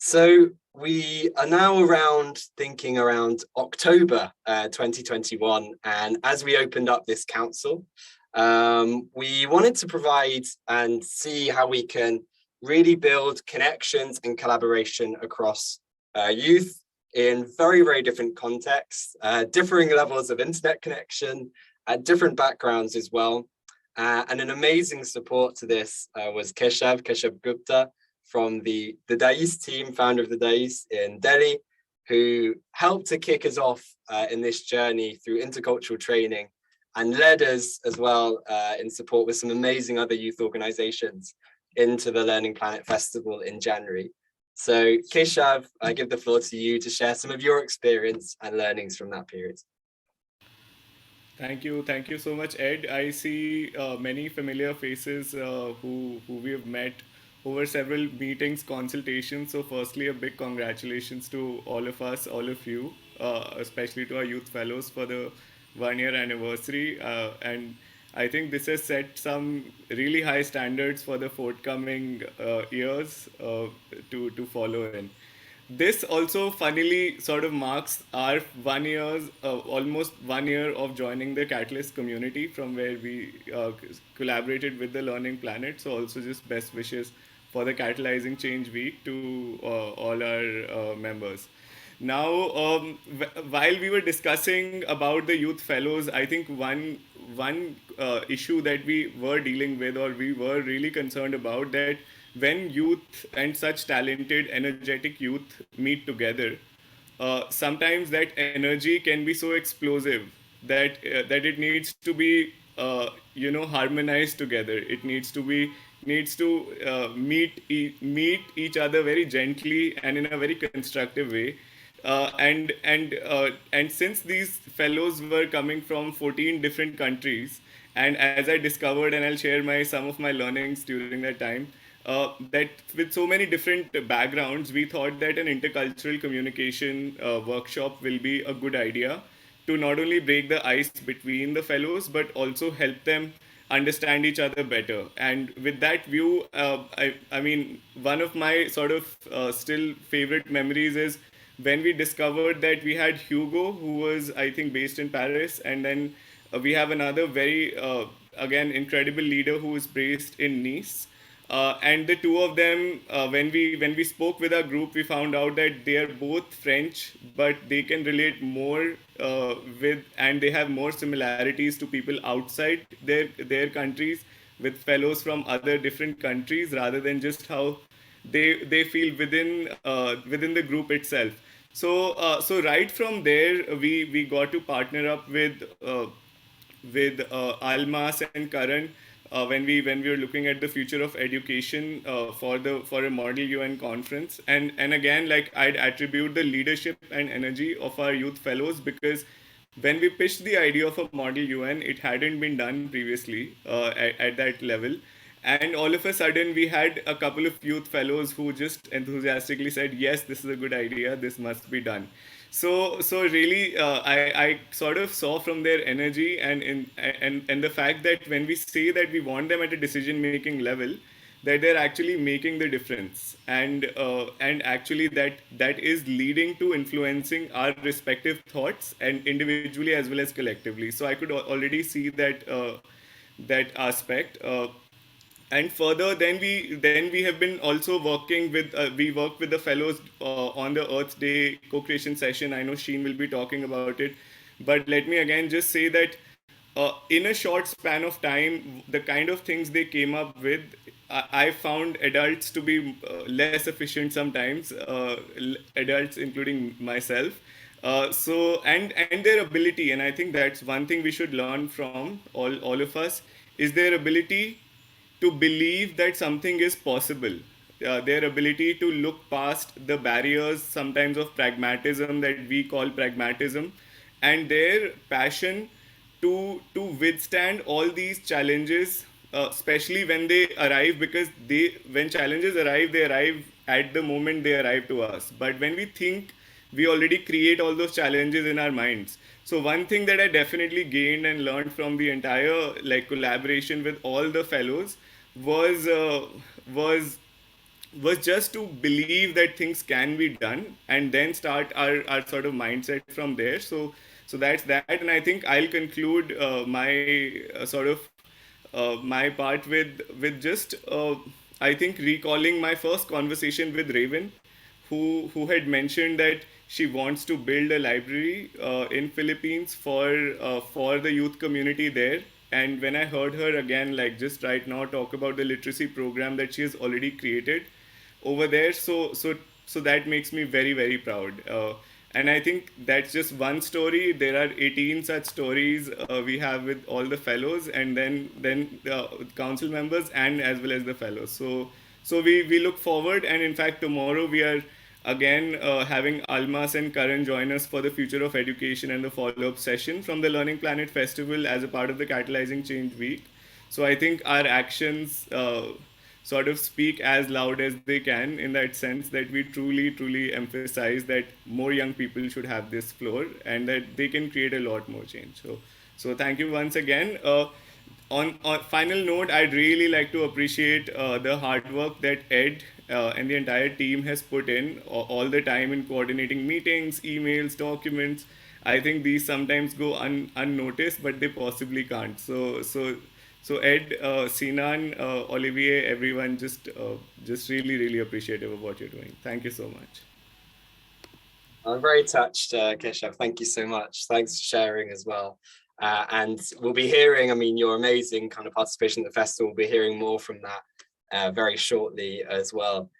So we are now thinking around October 2021. And as we opened up this council, we wanted to provide and see how we can really build connections and collaboration across youth in very, very different contexts, differing levels of internet connection, different backgrounds as well. And an amazing support to this was Keshav Gupta, from the Dais team, founder of the Dais in Delhi, who helped to kick us off in this journey through intercultural training and led us as well in support with some amazing other youth organizations into the Learning Planet Festival in January. So Keshav, I give the floor to you to share some of your experience and learnings from that period. Thank you so much, Ed. I see many familiar faces who we have met over several meetings, consultations. So, firstly, a big congratulations to all of us, all of you, especially to our youth fellows for the 1 year anniversary. And I think this has set some really high standards for the forthcoming years to follow in. This also funnily sort of marks our 1 year's almost 1 year of joining the Catalyst community, from where we collaborated with the Learning Planet. So also just best wishes for the Catalyzing Change Week to all our members. Now, while we were discussing about the youth fellows, I think one issue that we were dealing with, or we were really concerned about, that when youth and such talented, energetic youth meet together, sometimes that energy can be so explosive that it needs to be harmonized together. It needs to meet each other very gently and in a very constructive way. And since these fellows were coming from 14 different countries, and as I discovered, and I'll share my some of my learnings during that time, that with so many different backgrounds, we thought that an intercultural communication workshop will be a good idea to not only break the ice between the fellows, but also help them understand each other better. And with that view, I mean, one of my sort of still favorite memories is when we discovered that we had Hugo, who was, I think, based in Paris, and then we have another very, again, incredible leader who is based in Nice. And the two of them, when we spoke with our group, we found out that they are both French, but they can relate more and they have more similarities to people outside their countries with fellows from other different countries, rather than just how they feel within the group itself. So right from there, we got to partner up with Almas and Karan when we were looking at the future of education for a Model UN conference. And again, like, I'd attribute the leadership and energy of our youth fellows, because when we pitched the idea of a Model UN, it hadn't been done previously at that level. And all of a sudden, we had a couple of youth fellows who just enthusiastically said, "Yes, this is a good idea. This must be done." So really, I sort of saw from their energy and the fact that when we say that we want them at a decision making level, that they're actually making the difference, and actually that is leading to influencing our respective thoughts, and individually as well as collectively. So I could already see that aspect. And further, then we have been also working with we work with the fellows on the Earth Day co-creation session. I know Sheen will be talking about it, but let me again just say that in a short span of time, the kind of things they came up with, I found adults to be less efficient sometimes, adults including myself. And their ability, and I think that's one thing we should learn from all of us, is their ability to believe that something is possible. Their ability to look past the barriers, sometimes of pragmatism, that we call pragmatism, and their passion to withstand all these challenges, especially when they arrive, because when challenges arrive, they arrive at the moment they arrive to us. But when we think, we already create all those challenges in our minds. So one thing that I definitely gained and learned from the entire, like, collaboration with all the fellows was was just to believe that things can be done, and then start our sort of mindset from there. So that's that. And I think I'll conclude my sort of my part with just I think recalling my first conversation with Raven, who had mentioned that she wants to build a library in Philippines for the youth community there. And when I heard her again, like just right now, talk about the literacy program that she has already created over there, so that makes me very, very proud. And I think that's just one story. There are 18 such stories we have with all the fellows, and then council members, and as well as the fellows. So we look forward, and in fact tomorrow we are again having Almas and Karan join us for the future of education and the follow-up session from the Learning Planet Festival as a part of the Catalyzing Change Week. So I think our actions sort of speak as loud as they can, in that sense that we truly emphasize that more young people should have this floor and that they can create a lot more change. So thank you once again. On final note, I'd really like to appreciate the hard work that Ed and the entire team has put in all the time in coordinating meetings, emails, documents. I think these sometimes go unnoticed, but they possibly can't. So Ed, Sinan, Olivier, everyone, just really appreciative of what you're doing. Thank you so much. I'm very touched, Keshav. Thank you so much. Thanks for sharing as well. And we'll be hearing, I mean, your amazing kind of participation at the festival. We'll be hearing more from that very shortly as well.